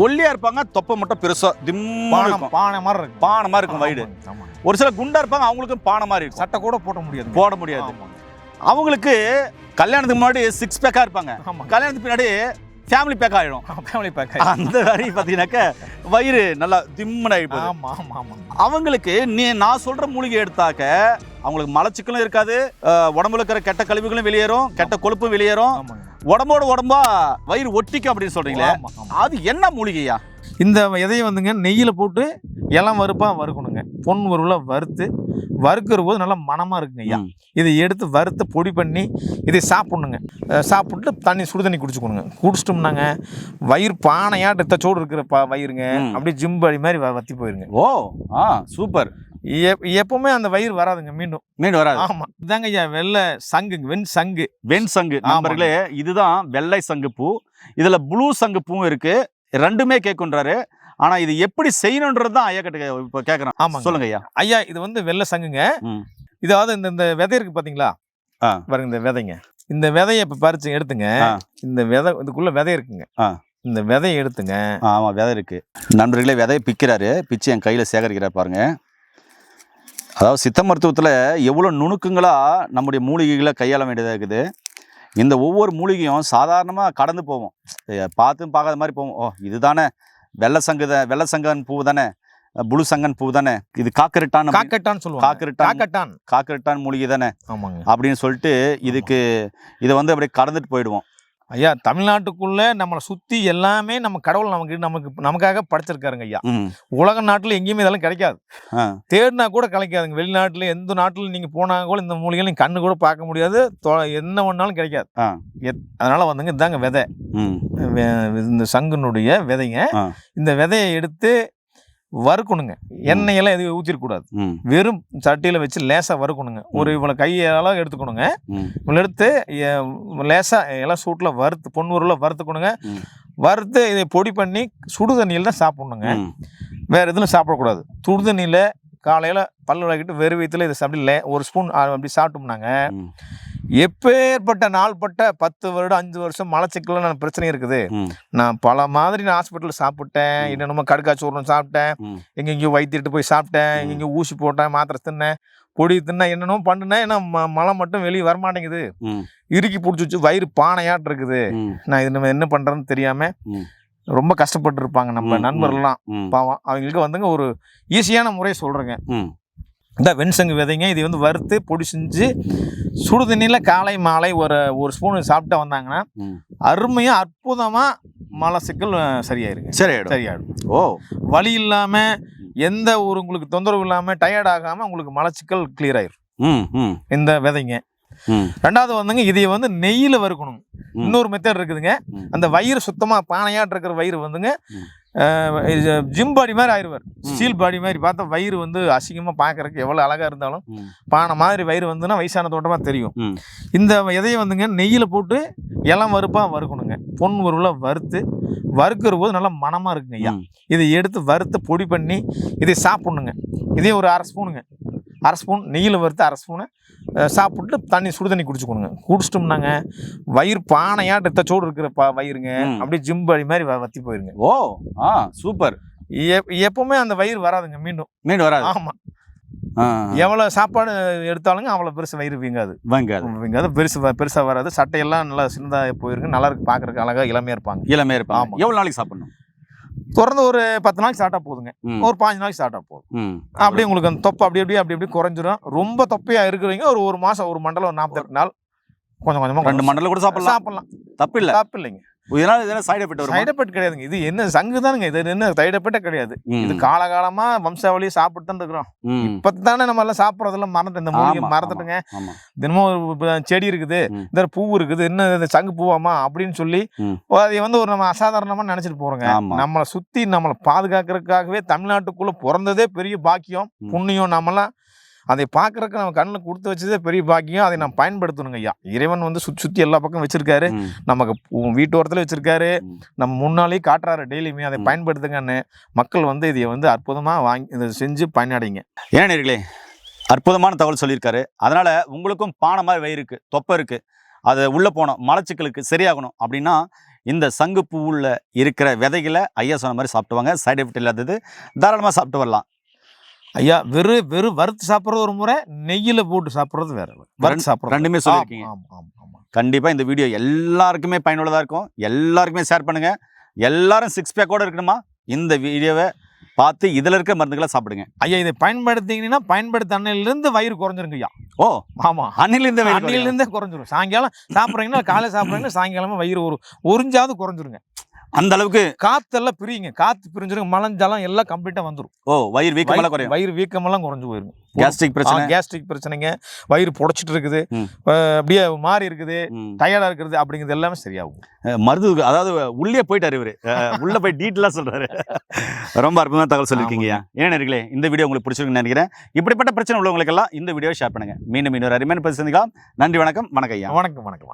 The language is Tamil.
ஒல்லியா இருப்பாங்க, தொப்பை மட்டும் பெருசா திம்மா இருக்கும், பானை மாதிரி இருக்கும், பானை மாதிரி இருக்கும் வயிறு. ஒரு சில குண்டா இருப்பாங்க, அவங்களுக்கும் பானை மாதிரி இருக்கும், சட்டை கூட போட முடியாது. அவங்களுக்கு கல்யாணத்துக்கு முன்னாடி 6 பேக்கா இருப்பாங்க, கல்யாணத்துக்கு பின்னாடி ஃபேமிலி பேக் ஆயிடும். ஃபேமிலி பேக் அந்த மாதிரி பார்த்தீங்கன்னாக்க வயிறு நல்லா திம்மனாகி போகும். அவங்களுக்கு நான் சொல்ற மூலிகை எடுத்தாக்க அவங்களுக்கு மலச்சிக்கலும் இருக்காது, உடம்புல இருக்கிற கெட்ட கழிவுகளும் வெளியேறும், கெட்ட கொழுப்பும் வெளியேறும், உடம்போட உடம்பா வயிறு ஒட்டிக்கும் அப்படின்னு சொல்றீங்களே, அது என்ன மூலிகையா? இந்த விதையை வந்துங்க நெய்யில் போட்டு இளம் வறுப்பாக வறுக்கணுங்க. பொன் வறுவில் வறுக்கிற போது நல்லா மனமாக இருக்குங்க ஐயா. இதை எடுத்து வறுத்து பொடி பண்ணி இதை சாப்பிட்ணுங்க. சாப்பிட்டு சுடு தண்ணி குடிச்சுக்கணுங்க. குடிச்சிட்டோம்னாங்க வயிறு பானையாட்டு தச்சோடு இருக்கிற வயிறுங்க அப்படியே ஜிம்படி மாதிரி வத்தி போயிருங்க. ஓ சூப்பர். எப்பவுமே அந்த வயிறு வராதுங்க, மீண்டும் வராது. ஆமா, இதாங்க ஐயா வெள்ளை சங்கு, வெண்சங்கு நண்பர்களே. இதுதான் வெள்ளை சங்கு பூ. இதுல ப்ளூ சங்கு பூவும் இருக்கு, ரெண்டுமே கேட்குன்றாரு. ஆனா இது எப்படி செய்யணும்ன்றது தான் ஐயா கிட்ட இப்ப கேக்குறேன். ஆமா, சொல்லுங்க ஐயா. ஐயா இது வந்து வெள்ளை சங்குங்க. இதாவது இந்த விதை இருக்கு பாத்தீங்களா, பாருங்க இந்த விதைங்க. இந்த விதையை இப்ப பறிச்சு எடுத்துங்க. இந்த விதை இதுக்குள்ள விதை இருக்குங்க, இந்த விதையை எடுத்துங்க. ஆமா, விதை இருக்கு நண்பர்களே. விதையை பிக்கிறாரு, பிச்சு என் கையில சேகரிக்கிறார் பாருங்க. அதாவது சித்த மருத்துவத்தில் எவ்வளோ நுணுக்கங்களா நம்முடைய மூலிகைகளை கையாள வேண்டியதாக இருக்குது. இந்த ஒவ்வொரு மூலிகையும் சாதாரணமாக கடந்து போவோம், பார்த்தும் பார்க்காத மாதிரி போவோம். ஓ இதுதானே வெள்ளை சங்கன் பூ தானே, புளு சங்கன் பூ தானே, இது காக்கரட்டான்னு சொல்லுவாங்க, காக்கரட்டான் மூலிகை தானே அப்படின்னு சொல்லிட்டு இதை வந்து அப்படியே கடந்துட்டு போயிடுவோம். ஐயா தமிழ்நாட்டுக்குள்ள நம்மளை சுத்தி எல்லாமே நம்ம கடவுள் நமக்காக படைச்சிருக்காருங்க ஐயா. உலக நாட்டுல எங்கேயுமே இதெல்லாம் கிடைக்காது, தேடினா கூட கிடைக்காதுங்க. வெளிநாட்டுல எந்த நாட்டுல நீங்க போனாங்க கூட இந்த மூலிகை நீங்க கண்ணு கூட பார்க்க முடியாது, என்ன ஒன்னாலும் கிடைக்காது. அதனால வந்துங்க இதாங்க விதை, இந்த சங்குனுடைய விதைங்க. இந்த விதையை எடுத்து வறுக்கணுங்க. எண்ணெயெல்லாம் எதுவும் ஊற்றிடக்கூடாது, வெறும் சட்டியில் வச்சு லேசாக வறுக்கணுங்க. ஒரு இவ்வளோ கையெல்லாம் எடுத்துக்கணுங்க. இவ்வளோ எடுத்து லேசாக எல்லாம் சூட்டில் பொன்னூரில் வறுத்துக்கணுங்க. வறுத்து இதை பொடி பண்ணி சுடு தண்ணியில் தான் சாப்பிட்ணுங்க, வேறு எதுவும் சாப்பிடக்கூடாது. சுடு தண்ணியில் காலையில் பல்லு விளக்கிட்டு வெறும் வயிற்றுல இதை அப்படி ஒரு ஸ்பூன் அப்படி சாப்பிட்டோம்னாங்க எப்பேற்பட்ட நாள்பட்ட 10 வருடம் 5 வருஷம் மலச்சிக்கல் நான் பிரச்சனை இருக்குது. நான் பல மாதிரி நான் ஹாஸ்பிட்டலில் சாப்பிட்டேன், என்னென்னமோ கடுக்காச்சோறுன்னு சாப்பிட்டேன், எங்கெங்கேயோ வைத்திட்டு போய் சாப்பிட்டேன், எங்கெங்கேயோ ஊசி போட்டேன், மாத்திரை தின்னேன், பொடி தின்னேன், என்னென்னமோ பண்ணினேன். ஏன்னா மலம் மட்டும் வெளியே வரமாட்டேங்குது, இறுக்கி பிடிச்சி வச்சு வயிறு பானையாட்டு இருக்குது. நான் இது நம்ம என்ன பண்ணுறேன்னு தெரியாமல் ரொம்ப கஷ்டப்பட்டு இருப்பாங்க நம்ம நண்பர்கள்லாம். பாவம் அவங்களுக்கு வந்துங்க ஒரு ஈஸியான முறையை சொல்கிறேங்க. இந்த வெண்சங்கு விதைங்க, இதை வந்து வறுத்து பொடி செஞ்சு சுடு தண்ணியில் காலை மாலை ஒரு ஸ்பூன் சாப்பிட்டா வந்தாங்கன்னா அருமையாக அற்புதமாக மலச்சிக்கல் சரியாயிடும். ஓ வலி இல்லாமல் எந்த ஒரு உங்களுக்கு தொந்தரவு இல்லாமல் டயர்ட் ஆகாமல் உங்களுக்கு மலச்சிக்கல் கிளியர் ஆயிடும் இந்த விதைங்க. ரெண்டாவது வந்துங்க இதை வந்து நெய்யில் வறுக்கணும். இன்னொரு மெத்தட் இருக்குதுங்க. அந்த வயிறு சுத்தமாக பானையாட்டு இருக்கிற வயிறு வந்துங்க ஜிம் பாடி மாதிரி ஆயிடுவார், ஸ்டீல் பாடி மாதிரி. பார்த்தா வயிறு வந்து அசிங்கமாக பார்க்கறதுக்கு எவ்வளோ அழகாக இருந்தாலும் பானை மாதிரி வயிறு வந்துன்னா வயசான தோட்டமாக தெரியும். இந்த விதையை வந்துங்க நெய்யில் போட்டு இளம் வறுப்பாக வறுக்கணுங்க. பொன் வறுவில் வறுக்கிற போது நல்லா மனமாக இருக்குங்க ஐயா. இதை எடுத்து வறுத்து பொடி பண்ணி இதை சாப்பிட்ணுங்க. இதே ஒரு அரை ஸ்பூன் நெய்யில் வறுத்து அரை ஸ்பூனை சாப்பிட்டு சுடு தண்ணி குடிச்சுக்கணுங்க. குடிச்சிட்டோம்னாங்க வயிறு பானையாட்டு தச்சோடு இருக்கிற வயிறுங்க அப்படியே ஜிம்படி மாதிரி வத்தி போயிருங்க. ஓ சூப்பர். எப்பவுமே அந்த வயிறு வராதுங்க, மீண்டும் வராது. ஆமா, எவ்வளவு சாப்பாடு எடுத்தாலுங்க அவ்வளவு பெருசு வயிறு வீங்காது, பெருசா வராது. சட்டையெல்லாம் நல்லா சின்னதாக போயிருக்கு, நல்லா இருக்கு, பாக்குறதுக்கு அழகா இளமையா இருப்பாங்க. எவ்வளவு நாளைக்கு சாப்பிடணும்? தொடர்ந்து ஒரு 10 நாளைக்கு சாப்பிட்டா போதுங்க, ஒரு 5 நாளைக்கு சாப்பிட்டா போதும். அப்படியே உங்களுக்கு அந்த தொப்பை அப்படி குறைஞ்சிரும். ரொம்ப தொப்பையா இருக்கிறவங்க ஒரு மாசம், ஒரு மண்டலம் 48 நாள் கொஞ்சம் கொஞ்சமா 2 மண்டலம் கூட சாப்பிடலாம். தப்பு இல்லைங்க. சைடு எஃபெக்ட் கிடையாதுங்க. இது என்ன சங்கு தானுங்க, இது என்ன சைடு எஃபெக்டே கிடையாது. இது காலகாலமா வம்சாவளியை சாப்பிட்டு தான் இருக்கிறோம். இப்பதானே நம்ம எல்லாம் சாப்பிடறதெல்லாம் இந்த மூலிகை மறந்துட்டுங்க. தினமும் செடி இருக்குது, இந்த பூ இருக்குது, இன்னும் இந்த சங்கு பூவாமா அப்படின்னு சொல்லி அதை வந்து ஒரு நம்ம அசாதாரணமா நினைச்சிட்டு போறோங்க. நம்மளை சுத்தி நம்மளை பாதுகாக்கிறதுக்காகவே தமிழ்நாட்டுக்குள்ள பிறந்ததே பெரிய பாக்கியம், புண்ணியம். நம்மளாம் அதை பார்க்கறதுக்கு நம்ம கண்ணில் கொடுத்து வச்சதே பெரிய பாக்கியம். அதை நம்ம பயன்படுத்தணுங்க ஐயா. இறைவன் வந்து சுற்றி எல்லா பக்கம் வச்சிருக்காரு, நமக்கு வீட்டு ஓரத்தில் வச்சிருக்காரு, நம்ம முன்னாலேயே காட்டுறாரு டெய்லியுமே. அதை பயன்படுத்துங்கன்னு மக்கள் வந்து இதை வந்து அற்புதமாக வாங்கி இதை செஞ்சு பயனடைங்க. ஏன்னா நேயர்களே, அற்புதமான தகவல் சொல்லியிருக்காரு. அதனால உங்களுக்கும் பானை மாதிரி வயிறு இருக்கு, தொப்பை இருக்கு, அது உள்ளே போனோம், மலச்சிக்கலுக்கு சரியாகணும் அப்படின்னா இந்த சங்குப்பூவில் இருக்கிற விதைகளை ஐயா சொன்ன மாதிரி சாப்பிட்டுவாங்க. சைடு எஃபெக்ட் இல்லாதது, தாராளமாக சாப்பிட்டு வரலாம். ஐயா வெறும் வறுத்து சாப்பிட்றது ஒரு முறை, நெய்யில் போட்டு சாப்பிட்றது வேற. வறுத்து சாப்பிட்றது ரெண்டுமே சொல்லியிருக்கீங்க. கண்டிப்பாக இந்த வீடியோ எல்லாருக்குமே பயனுள்ளதாக இருக்கும். எல்லாருக்குமே ஷேர் பண்ணுங்கள். எல்லாரும் 6 பேக்கோடு இருக்கணுமா, இந்த வீடியோவை பார்த்து இதில் இருக்க மருந்துகளை சாப்பிடுங்க. ஐயா இதை பயன்படுத்திங்கன்னா பயன்படுத்த அன்னையிலிருந்து வயிறு குறைஞ்சிருங்க ஐயா. ஓ ஆமாம், அன்னிலிருந்தே குறைஞ்சிரும். சாயங்காலம் சாப்பிட்றீங்கன்னா, காலையில் சாப்பிட்றீங்கன்னா சாயங்காலமா வயிறு உறிஞ்சாவது குறைஞ்சிருங்க. அந்த அளவுக்கு காத்தெல்லாம் பிரியுங்க, காத்து பிரிஞ்சிருங்க, மலஞ்சாலம் எல்லாம் கம்ப்ளீட்டாக வந்துடும். ஓ வயிறு வீக்கமெல்லாம் குறையும். வயிறு வீக்கமெல்லாம் குறைஞ்சு போயிருங்க. கேஸ்ட்ரிக் பிரச்சனைங்க, வயிறு புடைச்சிட்டு இருக்குது, அப்படியே மாறி இருக்குது, டயர்டாக இருக்குது, அப்படிங்கிறது எல்லாமே சரியாகும். மருந்து அதாவது உள்ளே போயிட்டாரு இவரு, உள்ள போய் டீட்டெயிலாக சொல்றாரு. ரொம்ப அற்புதமான தகவல் சொல்லியிருக்கீங்க. ஏன் நேயர்களே, இந்த வீடியோ உங்களுக்கு பிடிச்சிருக்குன்னு நினைக்கிறேன். இப்படிப்பட்ட பிரச்சனை உள்ளவங்களுக்கெல்லாம் இந்த வீடியோ ஷேர் பண்ணுங்க. மீண்டும் இன்னொரு அருமையான பேசி சந்திக்கலாம். நன்றி, வணக்கம். வணக்கம் ஐயா. வணக்கம்.